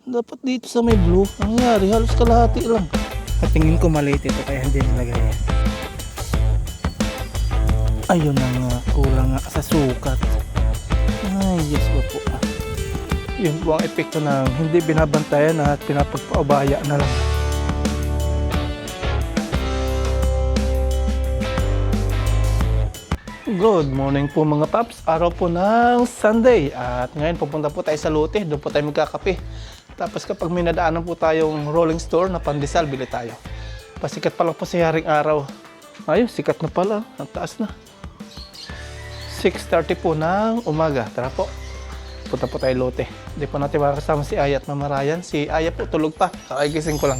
Dapat dito sa may blue. Ang nangyari, halos kalahati lang. At tingin ko maliit ito kaya hindi nilagay yan. Ayun na nga, kulang nga sa sukat. Ay, yes po. Yun po ang epekto ng hindi binabantayan at pinapagpaubaya na lang. Good morning po mga paps. Araw po ng Sunday. At ngayon pupunta po tayo sa lote. Doon po tayo magkakape. Tapos kapag may nadaanan po tayong rolling store na pandesal, bili tayo. Pasikat pa lang po sa haring araw. Ayun, sikat na pala. Ang taas na. 6:30 po ng umaga. Tara po. Punta po tayo lote. Hindi po natin makakasama si Aya at Mama Ryan. Si Aya po tulog pa. Kakagising ko lang.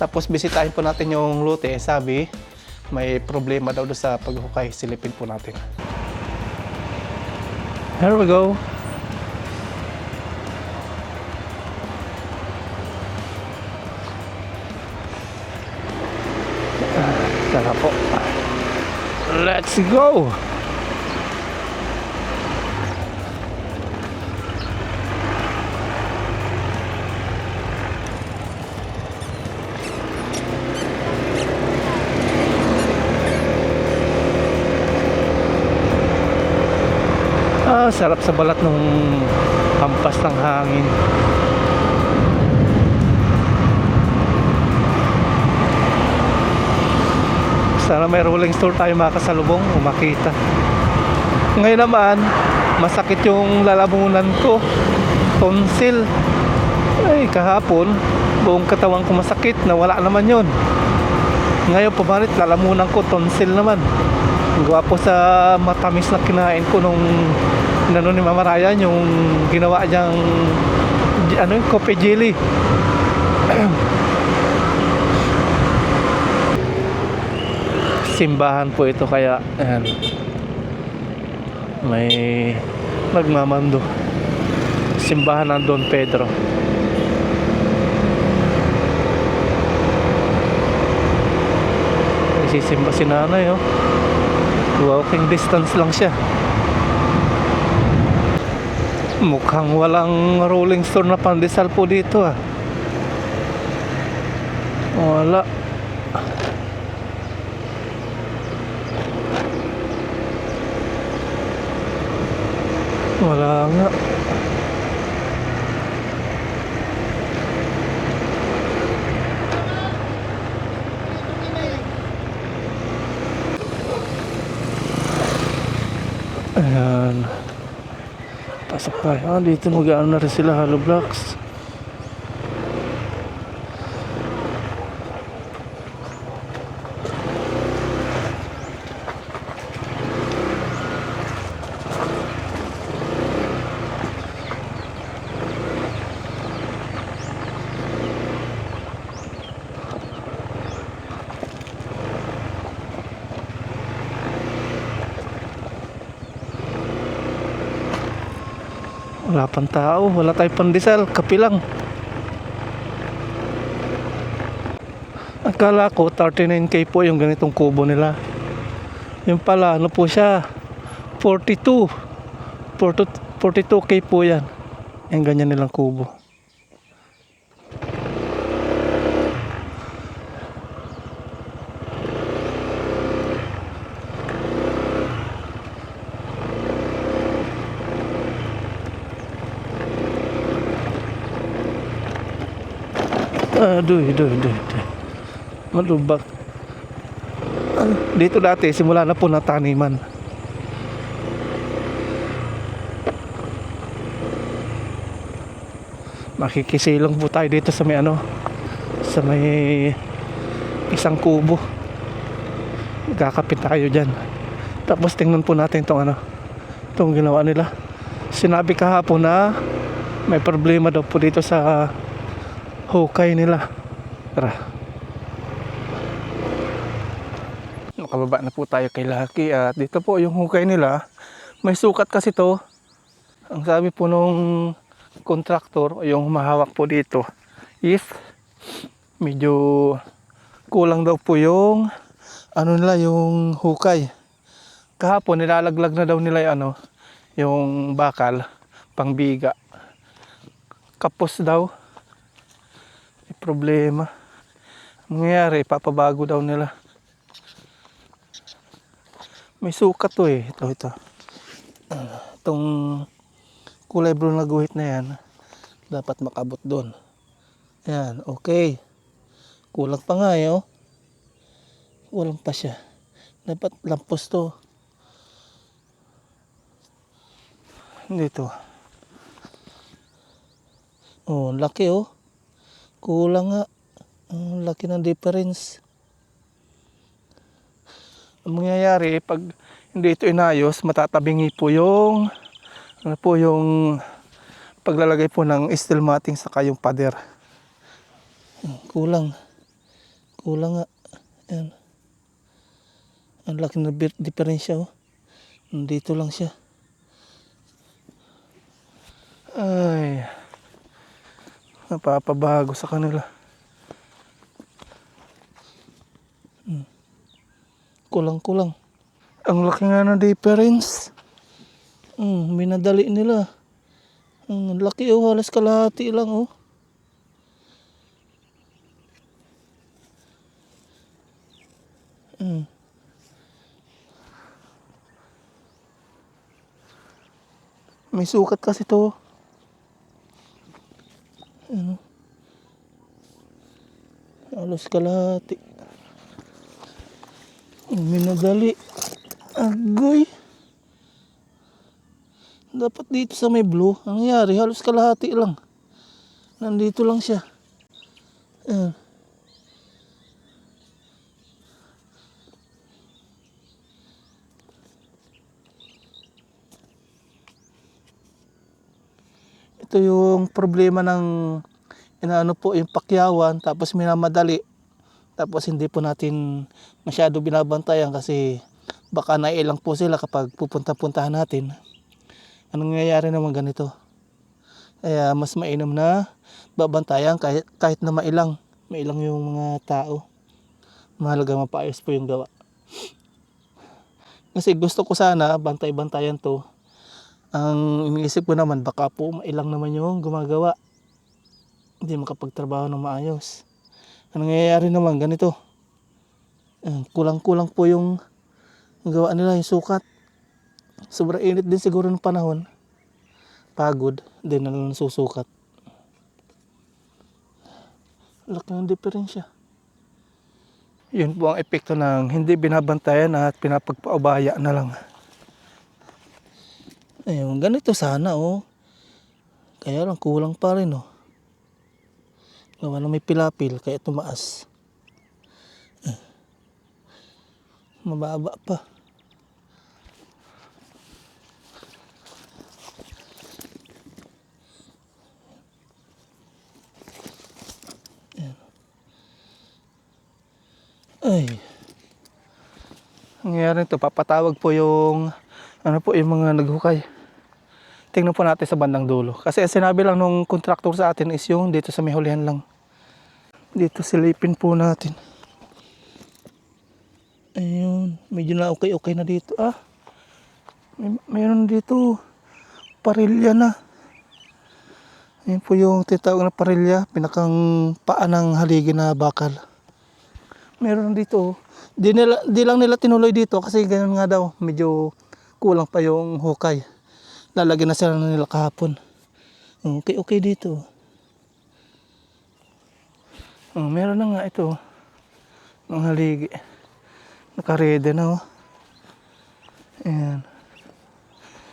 Tapos bisitahin po natin yung lote. Sabi, may problema daw doon sa paghukay. Silipin po natin. Here we go. Tara po. Let's go! Sarap sa balat ng hampas ng hangin. Sana may rolling store tayo makasalubong o makita. Ngayon naman, masakit yung lalamunan ko. Tonsil. Ay, kahapon, buong katawan ko masakit. Nawala naman yun. Ngayon, pumalit, lalamunan ko, tonsil naman. Gawa po sa matamis na kinain ko nung inano ni Mama Ryan, yung ginawa niyang yung coffee jelly. Simbahan po ito kaya ayan, may nagmamando. Simbahan ng Don Pedro. Isisimba si nanay, oh. Walking distance lang siya. Mukhang walang rolling store na pandesal po dito, ah. Wala. Wala nga. Ayan. Pasok tayo. Dito mag-ano na rin sila, hollow blocks. Wala pang tao, wala tayong pandesal, kape lang. Akala ko 39k po yung ganitong kubo nila. Yung pala, ano po siya, 42k po yan. Yung ganyan nilang kubo. Aduh. Malubak. Dito dati simula na po na taniman. Makikisilong po tayo dito sa may sa may isang kubo. Magkakapit tayo dyan. Tapos tingnan po natin itong ginawa nila. Sinabi kahapon na may problema daw po dito sa hukay nila. Tara. Nakababa na po tayo kay Lucky at dito po yung hukay nila. May sukat kasi to. Ang sabi po nung contractor, yung humahawak po dito, is medyo kulang daw po yung yung hukay. Kahapon nilalaglag na daw nila yung bakal pangbiga. Kapos daw. problema. Ang nangyayari, papabago daw nila. May sukat to eh. Ito. Itong kulay blue na guhit na yan, dapat makabot doon. Yan, okay. Kulang pa nga eh, oh. Kulang pa siya. Dapat lampos to. Dito. Oh, laki oh. Kulang nga. Ang laki ng difference. Ang mangyayari, pag hindi ito inayos, matatabingi po yung yung paglalagay po ng steel matting saka yung pader. Kulang nga. Ayan. Ang laki ng diferensya oh. Nandito lang siya. Ay, napapabago sa kanila. Kulang. Ang laki nga ng difference. Minadali nila. Ang laki oh, halos kalahati lang oh. May sukat kasi to. Ano? Halos kalahati. Minadali. Agoy. Dapat dito sa may blue. Ang nangyari, halos kalahati lang. Nandito lang siya. Ayan. Ito yung problema ng inaano po yung pakyawan tapos minamadali. Tapos hindi po natin masyado binabantayan kasi baka nailang po sila kapag pupunta-puntahan natin. Anong nangyayari naman ganito? Kaya mas mainam na babantayan kahit na mailang yung mga tao. Mahalaga mapaayos po yung gawa. Kasi gusto ko sana bantay-bantayan to. Ang iniisip ko naman baka po mailang naman yung gumagawa. Hindi makapagtrabaho ng maayos. Ang nangyayari naman ganito. Kulang-kulang po yung gawa nila, yung sukat. Sobrang init din siguro ng panahon. Pagod, din na lang susukat. Laki ng diferensya. Yun po ang epekto ng hindi binabantayan at pinapagpaubaya na lang. Ayun, ganito sana oh. Kaya lang kulang pa rin oh. Gawa na may pilapil kaya tumaas. Mababa pa. Ayan. Ay. Nangyayari ito, papatawag po yung yung mga naghukay. Tingnan po natin sa bandang dulo. Kasi sinabi lang nung contractor sa atin is yung dito sa may hulihan lang. Dito silipin po natin. Ayun, medyo na okay na dito. Mayroon dito parilya na. Ayun po yung tinatawag na parilya, pinakang paa ng haligi na bakal. Meron dito. Di lang nila tinuloy dito kasi ganun nga daw, medyo kulang pa yung hukay. Lalagyan na sila nila kahapon. Okay dito. Meron na nga ito. Ng haligi. Nakaredy na oh. Ayan.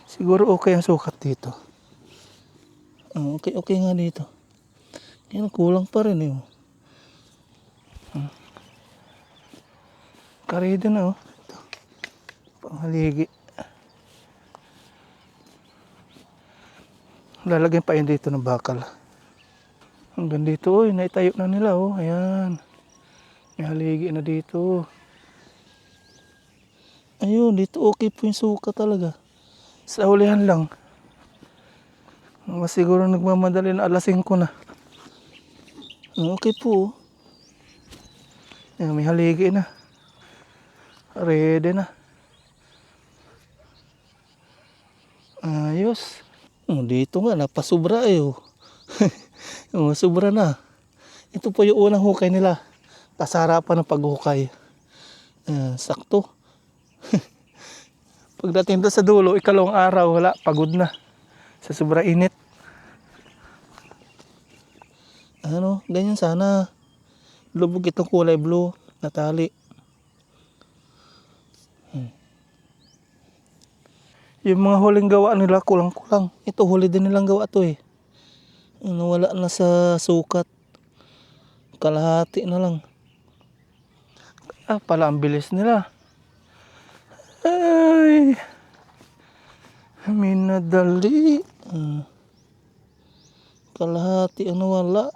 Siguro okay ang sukat dito. Okay nga dito. Kaya kulang pa rin eh. Karedy na oh. Ito. Panghaligi. Lalagyan pa yun dito ng bakal. Hanggang dito, naitayo na nila oh. Ayan. May haligi na dito. Ayun, dito okay po yung suka talaga. Sa hulihan lang. Mas siguro nagmamadali na alas 5 na. Okay po. Ayan, may haligi na. Ready na. Ayos. Dito nga, napasubra eh. Sobra na. Ito po yung unang hukay nila. Kasarapan ng paghukay. Sakto. Pagdating doon sa dulo, ikalawang araw, wala, pagod na. Sa sobra init. Ano, ganyan sana. Lubog itong kulay blue na tali. Yung mga huling gawa nila, kulang-kulang. Ito, huli din nilang gawa to eh. Nawala na sa sukat. Kalahati na lang. Pala ang bilis nila. Ay, minadali. Kalahati ang nawala.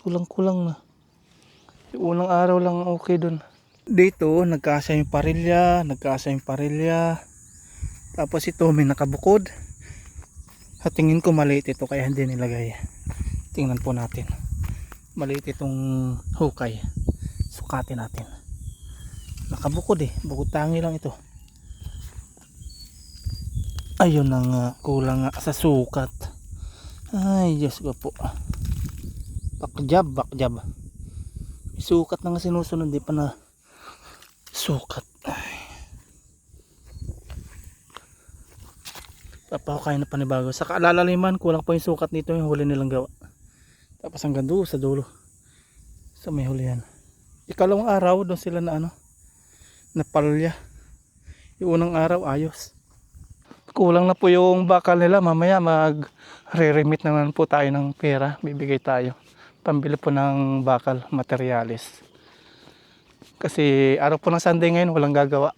Kulang-kulang na. Yung unang araw lang okay dun. Dito, nagkasa yung parilya. Tapos ito, may nakabukod. Tingin ko maliit ito kaya hindi nilagay. Tingnan po natin. Maliit itong hukay. Sukatin natin. Nakabukod eh. Bukod tangi lang ito. Ayun na nga. Kulang nga sa sukat. Ay, Diyos ko po. Bakjab. May sukat na nga sinusunod. Di pa na sukat. Ay. Papahukay na panibago. Sa kaalalaliman, kulang pa yung sukat nito yung huli nilang gawa. Tapos hanggang doon sa dulo. Sa may huli yan. Ikalawang araw, doon sila na napalya. Yung unang araw, ayos. Kulang na po yung bakal nila. Mamaya mag-re-remit naman po tayo ng pera. Bibigay tayo. Pambili po ng bakal, materialis. Kasi araw po ng Sunday ngayon, walang gagawa.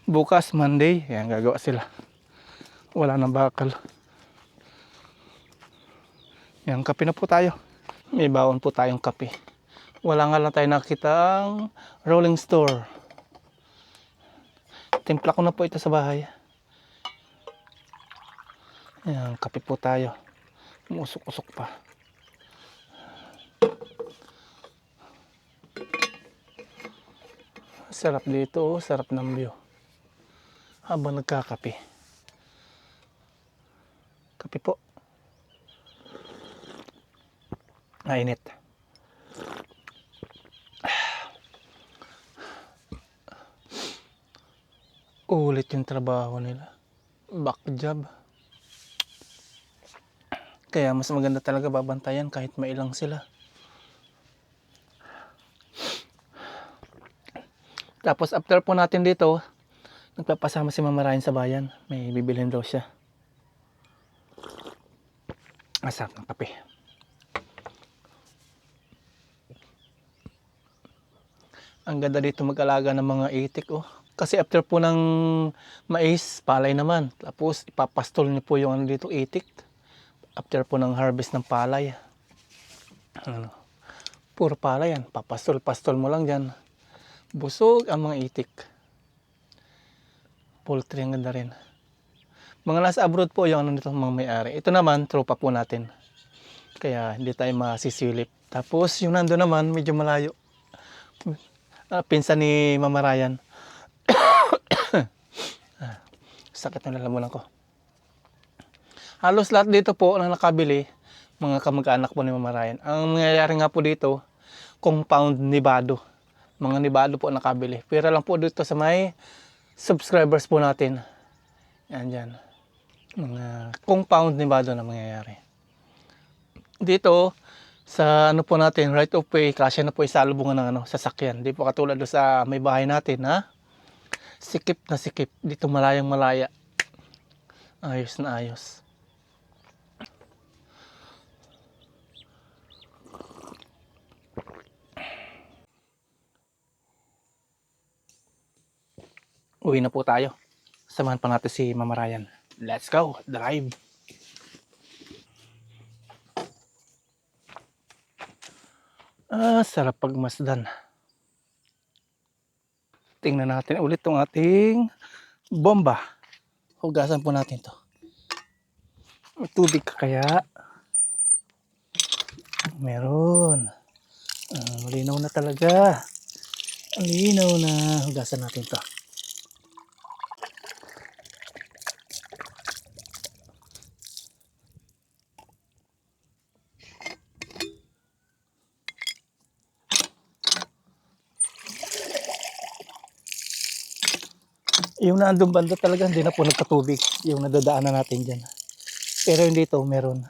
Bukas, Monday, yan gagawa sila. Wala nang bakal. Yan, kape na po tayo. May baon po tayong kape. Wala nga lang tayo nakitang rolling store. Timpla ko na po ito sa bahay. Yan, kape po tayo. Umusok-usok pa. Sarap dito, sarap ng view. Habang nagkakape. Kape po. Mainit. Ulit yung trabaho nila. Backjob. Kaya mas maganda talaga babantayan kahit mailang sila. Tapos after po natin dito, nagpapasama si Mama Ryan sa bayan. May bibilhin daw siya. Masarap ng kape. Ang ganda dito mag-alaga ng mga itik oh. Kasi after po ng mais, palay naman. Tapos ipapastol niyo po yung dito itik. After po ng harvest ng palay. Puro palay yan. Papastol mo lang dyan. Busog ang mga itik. Poultry ang ganda rin. Mga nasa abroad po yung nito mga may-ari. Ito naman, tropa po natin. Kaya hindi tayo masisilip. Tapos yung nando naman, medyo malayo. Pinsan ni Mama Ryan. Sakit ng lalamunan ko. Halos lahat dito po na nakabili, mga kamag-anak po ni Mama Ryan. Ang nangyayari nga po dito, compound nibado. Mga nibado po nakabili. Pero lang po dito sa may subscribers po natin. Yan dyan. Mga compound nibado na mangyayari. Dito, sa ano po natin, right of way, kasya na po isalubungan ng sasakyan. Di po katulad do sa may bahay natin, ha? Sikip na sikip. Dito malayang malaya. Ayos na ayos. Uwi na po tayo. Samahan pa natin si Mama Ryan. Let's go, drive. Sarap pagmasdan. Tingnan natin ulit tong ating bomba. Hugasan po natin to. May tubig ka kaya? Meron. Malinaw na talaga. Malinaw na. Hugasan natin to. Yung naandun banda talaga, hindi na po nagkatubig. Yung nadadaanan natin dyan. Pero yung dito, meron.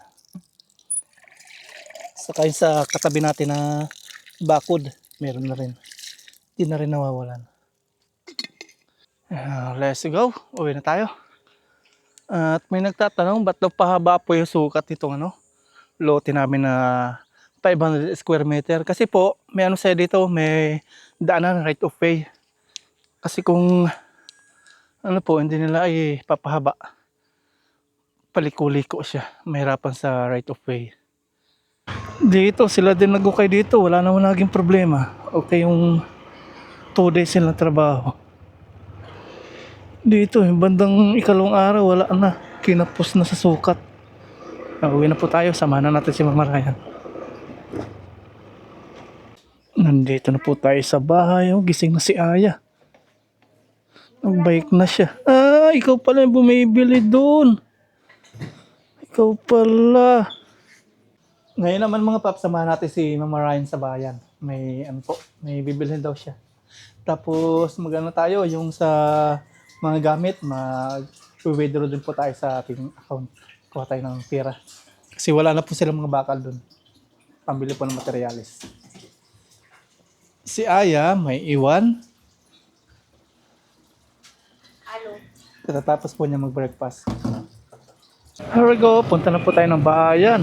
Saka yung sa katabi natin na bakod, meron na rin. Hindi na rin nawawalan. Let's go. Uwi na tayo. At may nagtatanong, ba't daw pahaba po yung sukat nitong lote namin na 500 square meter? Kasi po, may ano sa'yo dito, may daanan right of way. Kasi kung ano po, hindi nila ay papahaba, paliko-liko siya. Mahirapan sa right of way. Dito, sila din nag-ukay dito. Wala naman naging problema. Okay yung 2 days silang trabaho. Dito, yung bandang ikalawang araw, wala na. Kinapos na sa sukat. Uwi na po tayo. Samahan na natin si Mama Ryan. Nandito na po tayo sa bahay. Oh, gising na si Aya. Nag-bike na siya. Ah, ikaw pala yung bumibili doon. Ikaw pala. Ngayon naman mga paps, samahan natin si Mama Ryan sa bayan. May ano po, may bibilhin daw siya. Tapos magano tayo yung sa mga gamit, mag-withdraw din po tayo sa ating account. Kuha tayo ng pera. Kasi wala na po silang mga bakal doon. Pambili po ng materyales. Si Aya may iwan. Katatapos po niya mag-breakfast. Here we go, punta na po tayo ng bayan.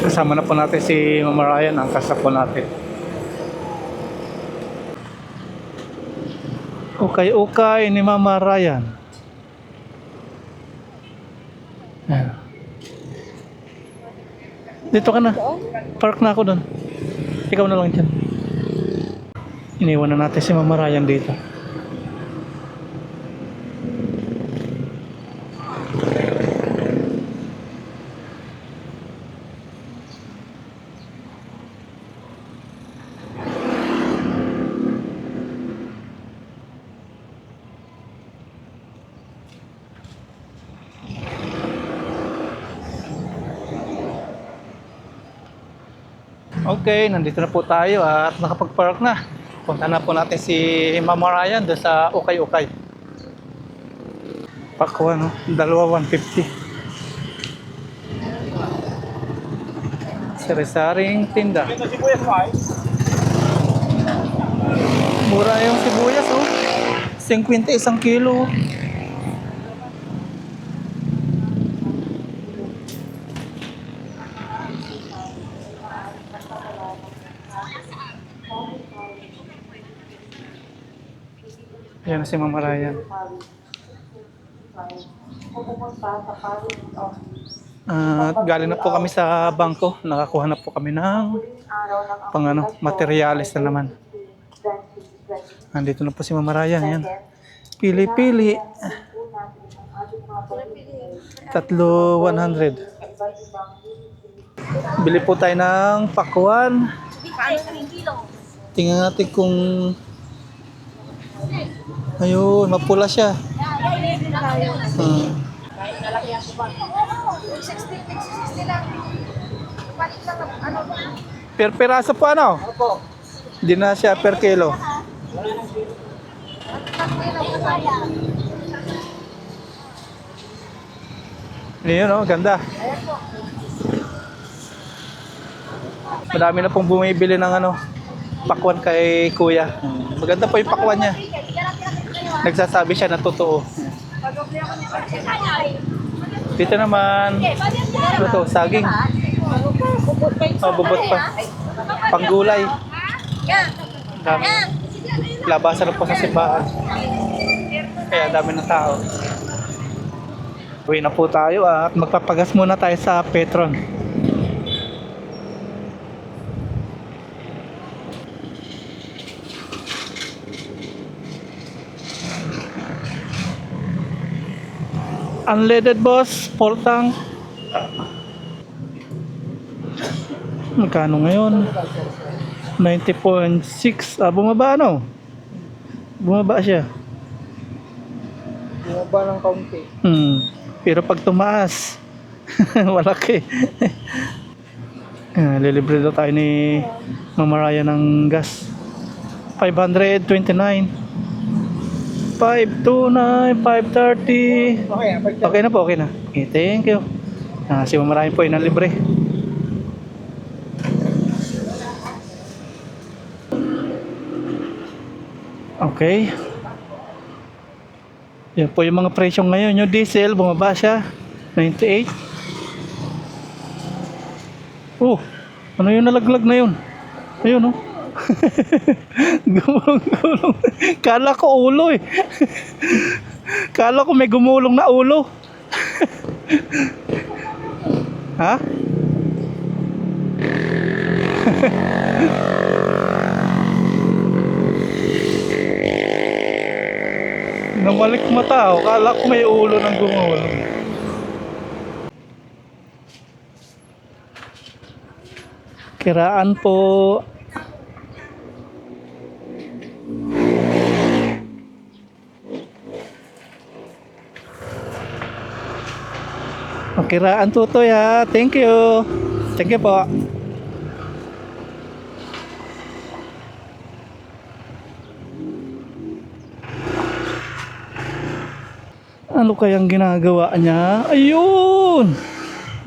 Kasama na po natin si Mama Ryan, ang kasa po natin. Okay ni Mama Ryan. Ayan. Dito ka na. Park na ako doon. Ikaw na lang dyan. Iniwan na natin si Mama Ryan dito. Okay, nandito na po tayo at nakapag-park na. Punta na po natin si Mama Ryan doon sa Okay. Pakwa, no? Dalawa 150. Sari-saring tinda. Mura yung sibuyas, oh. 50 isang kilo. Ayan na si Mama Ryan. Galing na po kami sa bangko. Nakakuha na po kami ng materyales na naman. Nandito na po si Mama Ryan. Ayan. Pili-pili. 3 100. Bili po tayo ng pakwan. Tingnan natin kung ayun, mapula siya. Per piraso po ano? Opo. Hindi na siya per kilo. Ayun, oh, ganda. Madami na pong bumibili ng pakwan kay Kuya. Maganda po yung pakwan niya. Nagsasabi siya na totoo. Dito naman, ano to, saging. Bubot pa. Panggulay. Dami. Labasan na po sa simbahan. Kaya dami ng tao. Uwi na po tayo at magpapagas muna tayo sa Petron. Unleaded boss, full tank. Magkano ngayon? 90.6. Bumaba ano? Bumaba siya. Bumaba ng kaunti. Pero pag tumaas, malaki. Lilibre daw tayo ni Mama Ryan ng gas. 529. 529, 530. Okay na po, okay na. Okay, thank you. Si Mamarayan po yun ang libre. Okay. Yan po yung mga presyo ngayon. Yung diesel, bumaba siya. 98. Oh, ano yung nalaglag na yun? Ayun, oh. Gumulong-gulong. Kala ko ulo eh. Kala ko may gumulong na ulo. Ha? Namalik mata ako. Kala ko may ulo ng gumulong. Kiraan po. Kiraan tutoy ha. Thank you. Thank you po. Ano kayang ginagawa niya? Ayun!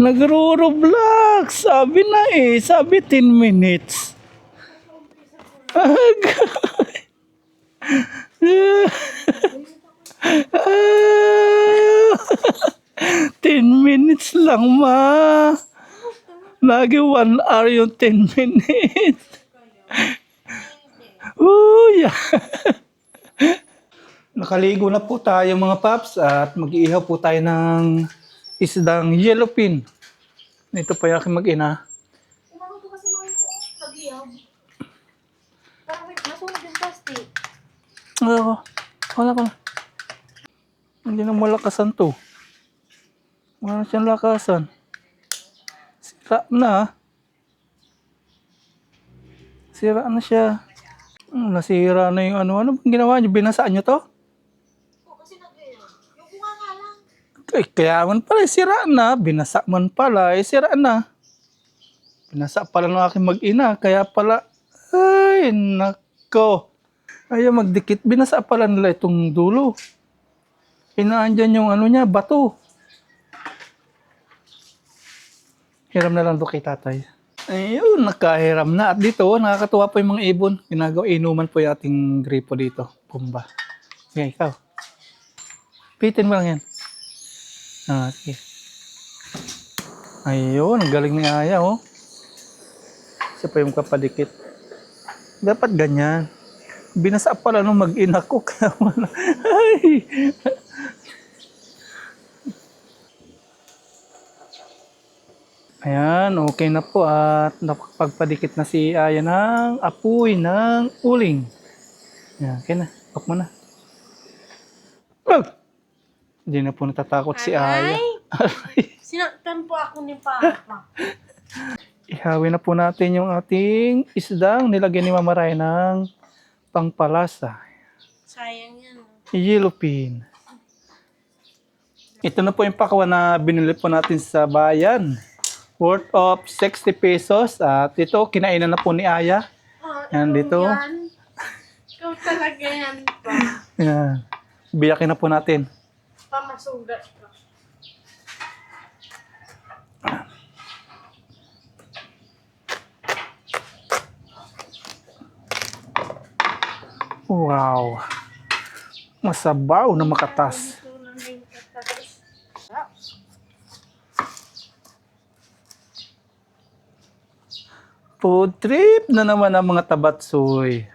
Nagro-roblox! Sabi na eh. Sabi 10 minutes. Agay. 10 minutes lang ma. Lagi 1 hour yung 10 minutes. Uy! Nakaligo na po tayo mga paps at mag-iihaw po tayo ng isdang yellowfin. Ito pa yung aking mag-ina. Umano ko kasi mga ito, nag-iyaw. Parang nasunog yung plastic. Wala ko na. Hindi na malakasan to. Wala na siyang lakasan. Sira na. Sira na siya. Nasira na yung ano. Ano bang ginawa niyo? Binasaan niyo to? Oo, kasi nag-iyaw. Yung bunga nga lang. Kaya man pala, sira na. Binasa man pala, sira na. Binasa pala ng aking mag-ina. Kaya pala, ay, nako. Ayaw magdikit. Binasa pala nila itong dulo. Inaan dyan yung ano niya, bato. Hiram na lang doon kay tatay. Ayun, nakahiram na. At dito, nakakatuwa po yung mga ibon. Ginagawa, inuman po yung ating gripo dito. Pumba. Sige, ikaw. Pitin mo lang yan. Sige. Ayun, ang galing ni Aya, oh. Siya pa yung kapadikit. Dapat ganyan. Binasa pala nung mag-ina ko. Ay! Ayan, okay na po at nakapagpadikit na si Aya ng apoy ng uling. Ayan, okay na. Off mo na. Hindi na po natatakot si Aya. Sinaktan po ako ni Papa. Ihawin na po natin yung ating isdang nilagyan ni Mama Ray ng pangpalasa. Sayang yan. Yellowfin. Ito na po yung pakwan na binili po natin sa bayan. Worth of 60 pesos. At ito, kinainan na po ni Aya. Yan dito. Yan. Ikaw talaga yan pa. Yan. Biyakin na po natin. Pamasugat ka. Wow. Masabaw na makatas. Ito lang yung katas. Food trip na naman ang mga tabatsoy.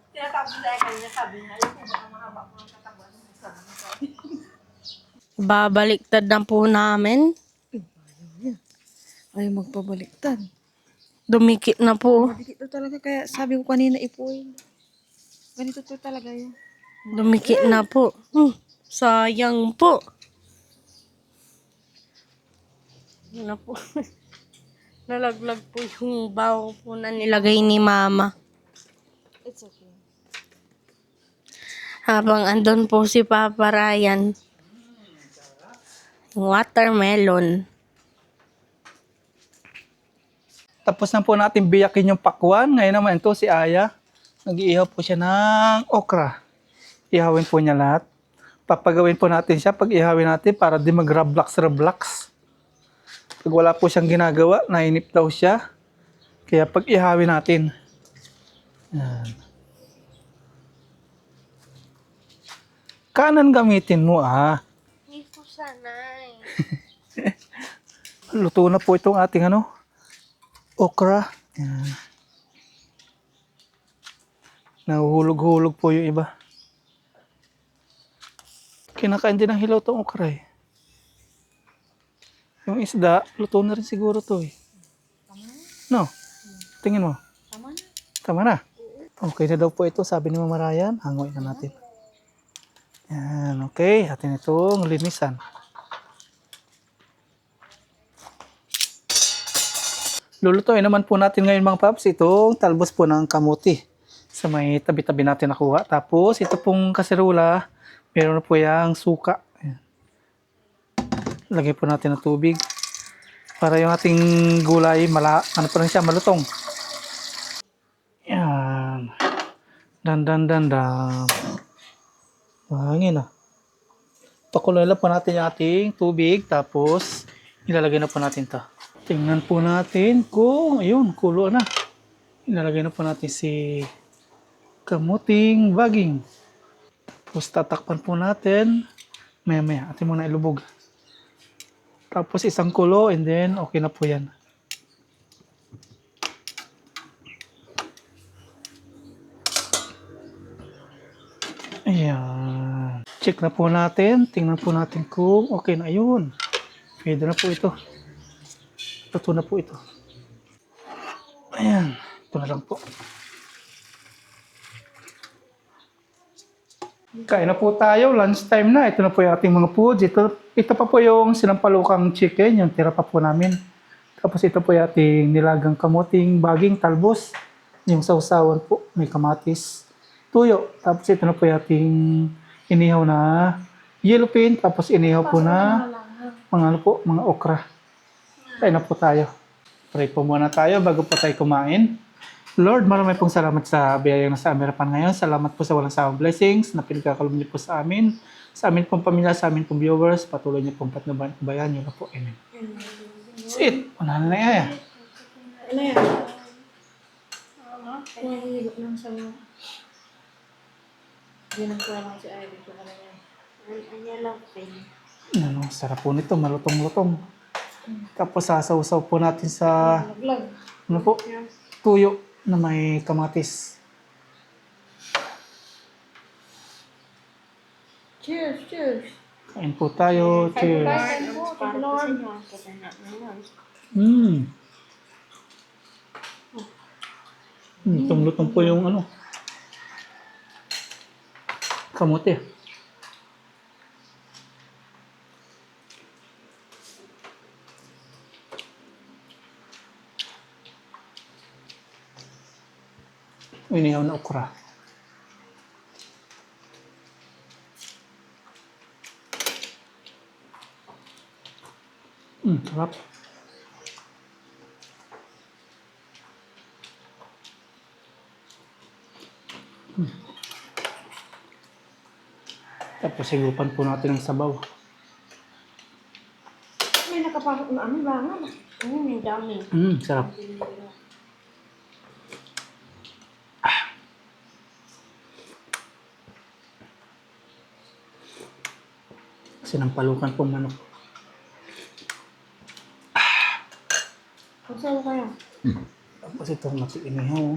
Tinatapos na kanya sabi na, alam ko baka mahaba ko ng katawan. Babaliktad na po namin. Ay, magpabaliktad. Dumikit na po. Dito talaga, kaya sabi ko kanina ipuin. Ganito to talaga yun. Dumikit na po. Sayang po. Yun na po. Nalaglag po yung bawo po na nilagay ni Mama. It's okay. Habang andun po si Papa Ryan. Yung watermelon. Tapos na po natin biyakin yung pakwan. Ngayon naman ito si Aya. Nag-iihaw po siya ng okra. Ihawin po niya lahat. Papagawin po natin siya pag ihawin natin para di mag-rablax. Pag wala po siyang ginagawa, nainip daw siya. Kaya pag ihawin natin. Yan. Kanan gamitin mo Hindi po sanay. Luto na po itong ating okra. Yan. Nahuhulog-hulog po yung iba. Kinakain din ng hilaw itong okra eh. Yung isda, luto na rin siguro to eh. No? Tingin mo? Tama na. Tama na. Okay na daw po ito, sabi ni Mama Ryan. Hangoy na natin. Yan, okay. Atin itong linisan. Lulutuin naman po natin ngayon mga paps, itong talbos po ng kamuti. Sa may tabi-tabi natin nakuha. Tapos ito pong kaserula, meron na po yung suka. Ayan. Lagay po natin ng tubig. Para yung ating gulay, pa rin siya, malutong. Yan. Dan. Mahangin Pakuloy lang po natin yung ating tubig. Tapos, ilalagay na po natin ito. Tingnan po natin kung, ayun, kulo na. Ilalagay na po natin si kamuting baging. Tapos tatakpan po natin. Maya, atin muna ilubog. Tapos isang kulo and then okay na po yan. Ayan. Check na po natin. Tingnan po natin kung okay na. Ayun. Pwede na po ito. Luto na po ito. Ayan. Ito na lang po. Kain na po tayo. Lunch time na. Ito na po yung ating mga foods. Ito pa po yung sinampalukang chicken. Yung tira pa po namin. Tapos ito po yung ating nilagang kamuting baging talbos. Yung sausawan po. May kamatis. Tuyo. Tapos ito na po yung ating inihaw na yellow pin. Tapos inihaw po na mga okra. Kain na po tayo. Pray po muna tayo bago po tayo kumain. Lord, maraming pong salamat sa biyayang nasa Amerapan ngayon. Salamat po sa walang sawang blessings na pinagkakalog niyo po sa amin. Sa amin pong pamilya, sa amin pong viewers, patuloy niyo pong patnubayan niyo na po. Amen. That's it. Unahan na yan. Ano yan? Nahihigop lang sa mga. Ginagawa lang si Ivy ko na yan. Ano lang po. Sarap po nito. Malutong-lutong. Tapos sasaw-saw po natin sa Laglag. tuyo na may kamatis. Cheers. Kain po tayo. Cheers. Kain po, Para po Lord. sa inyo. Kasi Lutong-lutong po yung kamote. Inihaw na okra. Sarap. Tapos higupan po natin ng sabaw. May nakapasok na bangan. ang dami. Sarap. Sinampalukan pong manok. Magsawa kayo. Tapos itong inihaw.